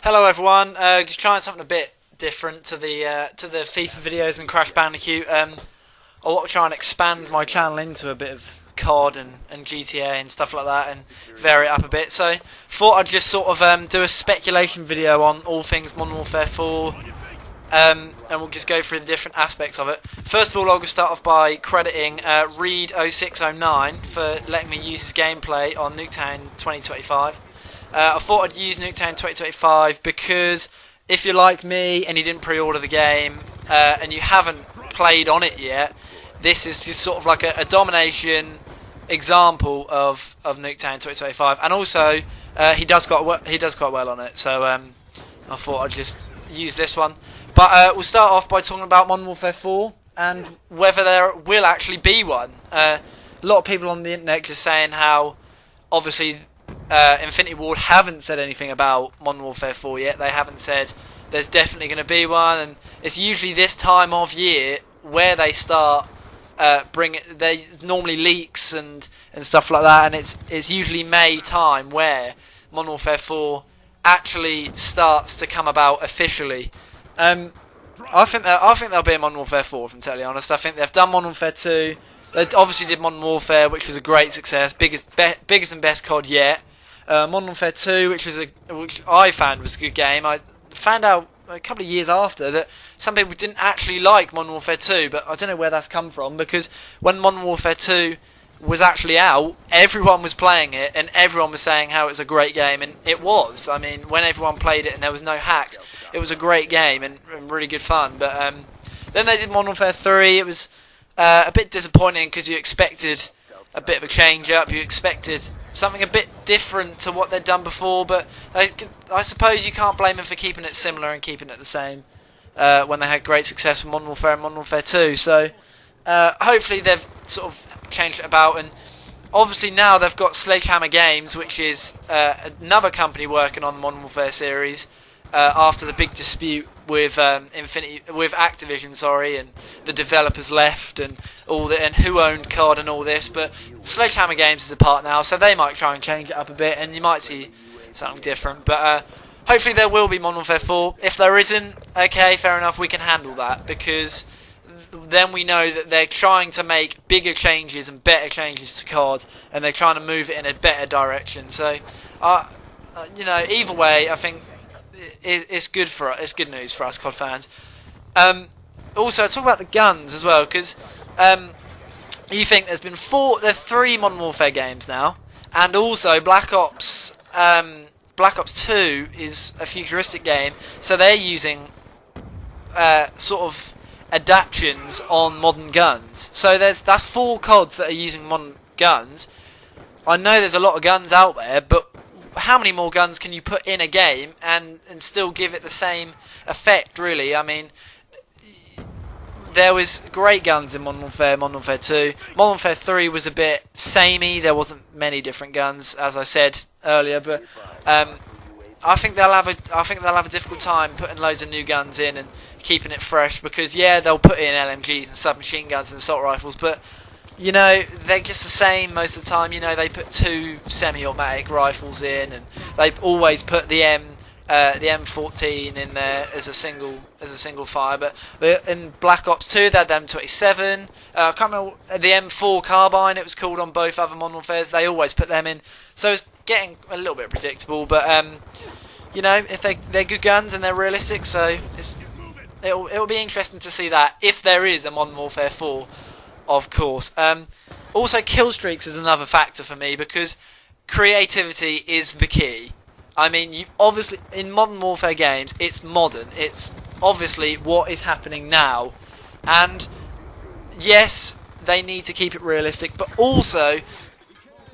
Hello everyone. Just trying something a bit different to the FIFA videos and Crash Bandicoot. I want to try and expand my channel into a bit of CoD and GTA and stuff like that, and vary it up a bit. So thought I'd just sort of do a speculation video on all things Modern Warfare 4, and we'll just go through the different aspects of it. First of all, I'll start off by crediting Reed0609 for letting me use his gameplay on Nuketown 2025. I thought I'd use Nuketown 2025 because if you're like me and you didn't pre-order the game and you haven't played on it yet, this is just sort of like a domination example of Nuketown 2025, and also he does quite well on it. So I thought I'd just use this one. But we'll start off by talking about Modern Warfare 4 and whether there will actually be one. A lot of people on the internet just saying how obviously Infinity Ward haven't said anything about Modern Warfare 4 yet. They haven't said there's definitely going to be one, and it's usually this time of year where they start there's normally leaks and stuff like that, and it's usually May time where Modern Warfare 4 actually starts to come about officially. I think there'll be a Modern Warfare 4, if I'm totally honest. I think they've done Modern Warfare 2. They obviously did Modern Warfare, which was a great success, biggest and best CoD yet. Modern Warfare 2, which I found was a good game. I found out a couple of years after that some people didn't actually like Modern Warfare 2, but I don't know where that's come from, because when Modern Warfare 2 was actually out, everyone was playing it and everyone was saying how it was a great game, and it was. I mean, when everyone played it and there was no hacks, it was a great game and really good fun. But then they did Modern Warfare 3. It was a bit disappointing because you expected a bit of a change up, you expected something a bit different to what they'd done before, but I suppose you can't blame them for keeping it similar and keeping it the same when they had great success with Modern Warfare and Modern Warfare 2. So hopefully they've sort of changed it about, and obviously now they've got Sledgehammer Games, which is another company working on the Modern Warfare series after the big dispute with Activision, and the developers left and who owned CoD and all this. But Sledgehammer Games is a part now, so they might try and change it up a bit, and you might see something different. But hopefully there will be Modern Warfare 4. If there isn't, okay, fair enough, we can handle that, because then we know that they're trying to make bigger changes and better changes to CoD, and they're trying to move it in a better direction. So, either way, I think it's good for us. It's good news for us CoD fans. Also, talk about the guns as well, because you think there's 3 Modern Warfare games now, and also Black Ops 2 is a futuristic game, so they're using sort of adaptions on modern guns. So that's 4 CoDs that are using modern guns. I know there's a lot of guns out there, but how many more guns can you put in a game and still give it the same effect, really? I mean, there was great guns in Modern Warfare 2. Modern Warfare 3 was a bit samey. There wasn't many different guns, as I said earlier, but I think they'll have a difficult time putting loads of new guns in and keeping it fresh, because yeah, they'll put in LMGs and submachine guns and assault rifles, but they're just the same most of the time. They put 2 semi-automatic rifles in, and they always put the M14 in there as a single fire. But in Black Ops 2 they had the M27. I can't remember the M4 carbine it was called on both other Modern Warfares. They always put them in, so it's getting a little bit predictable. But if they're good guns and they're realistic, so it'll be interesting to see that if there is a Modern Warfare 4. Of course. Also, kill streaks is another factor for me, because creativity is the key. I mean, you obviously in Modern Warfare games, it's modern. It's obviously what is happening now, and yes, they need to keep it realistic, but also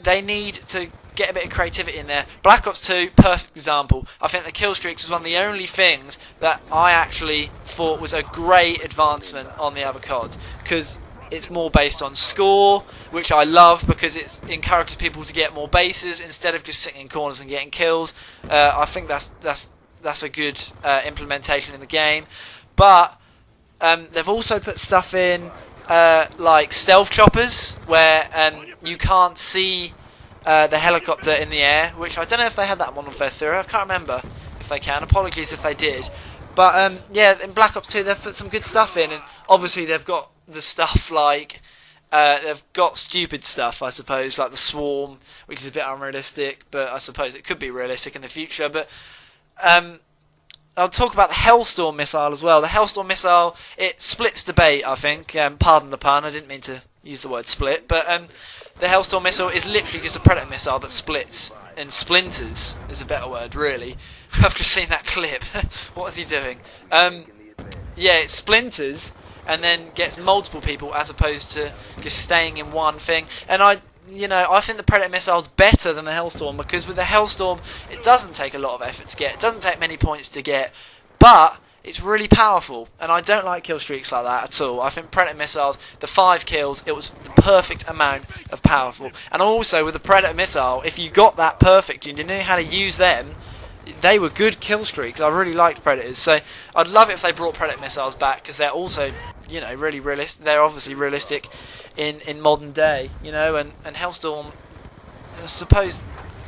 they need to get a bit of creativity in there. Black Ops 2, perfect example. I think the kill streaks was one of the only things that I actually thought was a great advancement on the other CoDs, because it's more based on score, which I love, because it encourages people to get more bases instead of just sitting in corners and getting kills. I think that's a good implementation in the game. But they've also put stuff in like stealth choppers, where you can't see the helicopter in the air, which I don't know if they had that in Modern Warfare 3. I can't remember if if they can. Apologies if they did. But yeah, in Black Ops 2 they've put some good stuff in, and obviously they've got the stuff like they've got stupid stuff, I suppose, like the Swarm, which is a bit unrealistic, but I suppose it could be realistic in the future. But I'll talk about the Hellstorm missile as well. The Hellstorm missile, it splits debate, I think. Pardon the pun, I didn't mean to use the word split, but the Hellstorm missile is literally just a Predator missile that splits and splinters, is a better word, really. I've just seen that clip. What is he doing? Yeah, it splinters and then gets multiple people as opposed to just staying in one thing. And I think the Predator missile's better than the Hellstorm, because with the Hellstorm it doesn't take a lot of effort to get, it doesn't take many points to get, but it's really powerful, and I don't like kill streaks like that at all. I think Predator missiles, the 5 kills, it was the perfect amount of powerful. And also with the Predator missile, if you got that perfect and you knew how to use them, they were good kill streaks. I really liked Predators, so I'd love it if they brought Predator missiles back, because they're also, really realistic. They're obviously realistic in modern day, and Hellstorm, I suppose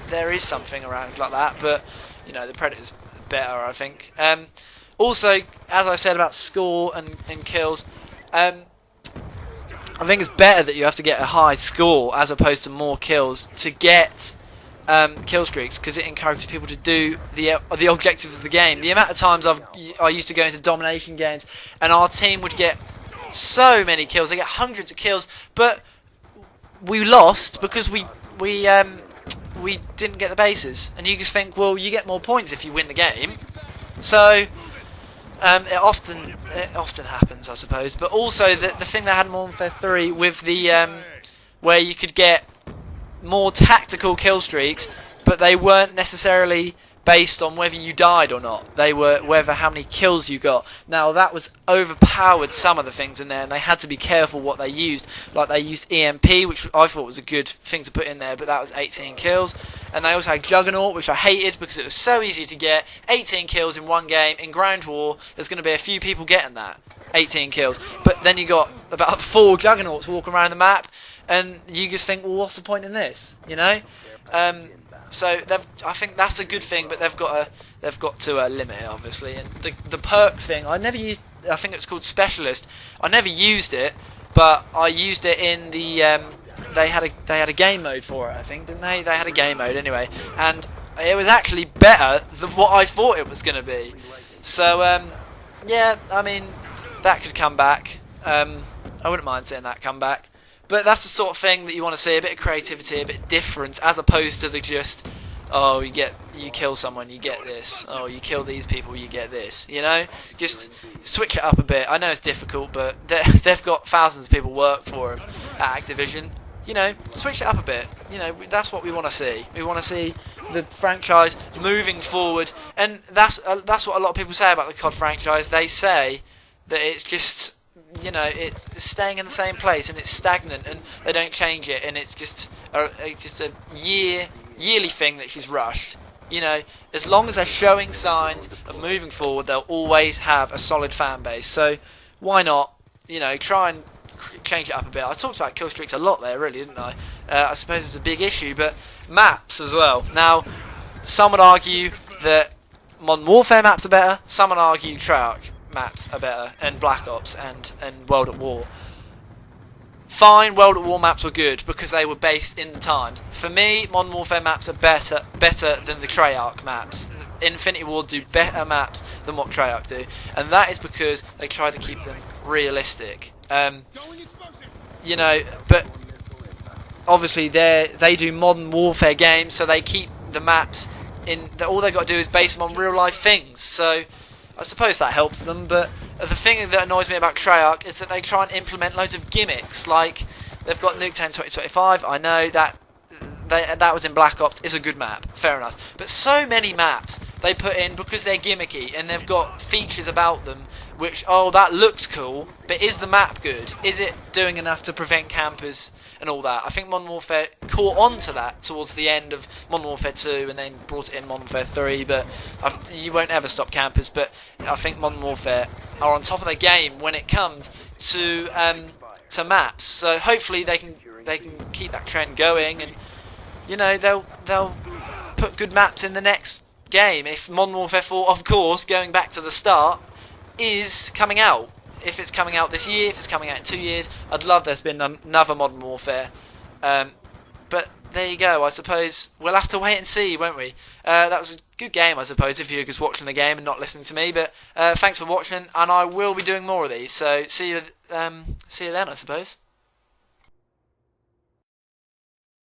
there is something around like that, but the Predator's better, I think. Also, as I said about score and kills, I think it's better that you have to get a high score as opposed to more kills to get kill streaks, because it encourages people to do the objective of the game. The amount of times I used to go into domination games and our team would get so many kills, they get hundreds of kills, but we lost because we didn't get the bases. And you just think, well, you get more points if you win the game. So it often happens, I suppose. But also the thing they had in Modern Warfare 3 with the where you could get more tactical kill streaks, but they weren't necessarily based on whether you died or not. They were whether how many kills you got. Now that was overpowered some of the things in there, and they had to be careful what they used. Like they used EMP, which I thought was a good thing to put in there, but that was 18 kills. And they also had Juggernaut, which I hated because it was so easy to get. 18 kills in one game. In Ground War, there's going to be a few people getting that. 18 kills. But then you got about 4 Juggernauts walking around the map, and you just think, well, what's the point in this? So I think that's a good thing, but they've got to limit it, obviously. And the perks thing, I never used. I think it's called Specialist. I never used it, but I used it in the. They had a game mode for it, I think, didn't they? They had a game mode anyway, and it was actually better than what I thought it was going to be. So yeah, I mean that could come back. I wouldn't mind seeing that come back. But that's the sort of thing that you want to see, a bit of creativity, a bit different, as opposed to the just, oh, you kill someone, you get this. Oh, you kill these people, you get this. Just switch it up a bit. I know it's difficult, but they've got thousands of people work for them at Activision. Switch it up a bit. That's what we want to see. We want to see the franchise moving forward, and that's what a lot of people say about the CoD franchise. They say that it's just, it's staying in the same place and it's stagnant and they don't change it, and it's just a yearly thing that she's rushed. As long as they're showing signs of moving forward, they'll always have a solid fan base. So why not, try and change it up a bit. I talked about kill streaks a lot there, really, didn't I? I suppose it's a big issue, but maps as well. Now, some would argue that Modern Warfare maps are better. Some would argue Treyarch maps are better, and Black Ops and World at War. Fine, World at War maps were good because they were based in the times. For me, Modern Warfare maps are better than the Treyarch maps. Infinity Ward do better maps than what Treyarch do, and that is because they try to keep them realistic. But obviously they do Modern Warfare games, so they keep the maps in. All they've got to do is base them on real life things. So I suppose that helps them, but the thing that annoys me about Treyarch is that they try and implement loads of gimmicks. Like, they've got Nuketown 2025, I know that was in Black Ops, is a good map, fair enough. But so many maps they put in because they're gimmicky, and they've got features about them which, oh, that looks cool, but is the map good? Is it doing enough to prevent campers and all that? I think Modern Warfare caught on to that towards the end of Modern Warfare 2 and then brought it in Modern Warfare 3, but you won't ever stop campers. But I think Modern Warfare are on top of their game when it comes to maps. So hopefully they can keep that trend going, and they'll put good maps in the next game if Modern Warfare 4, of course, going back to the start, is coming out. If it's coming out this year, if it's coming out in 2 years, I'd love there's been another Modern Warfare. But there you go. I suppose we'll have to wait and see, won't we? That was a good game, I suppose, if you're just watching the game and not listening to me. But thanks for watching, and I will be doing more of these. So see you then, I suppose.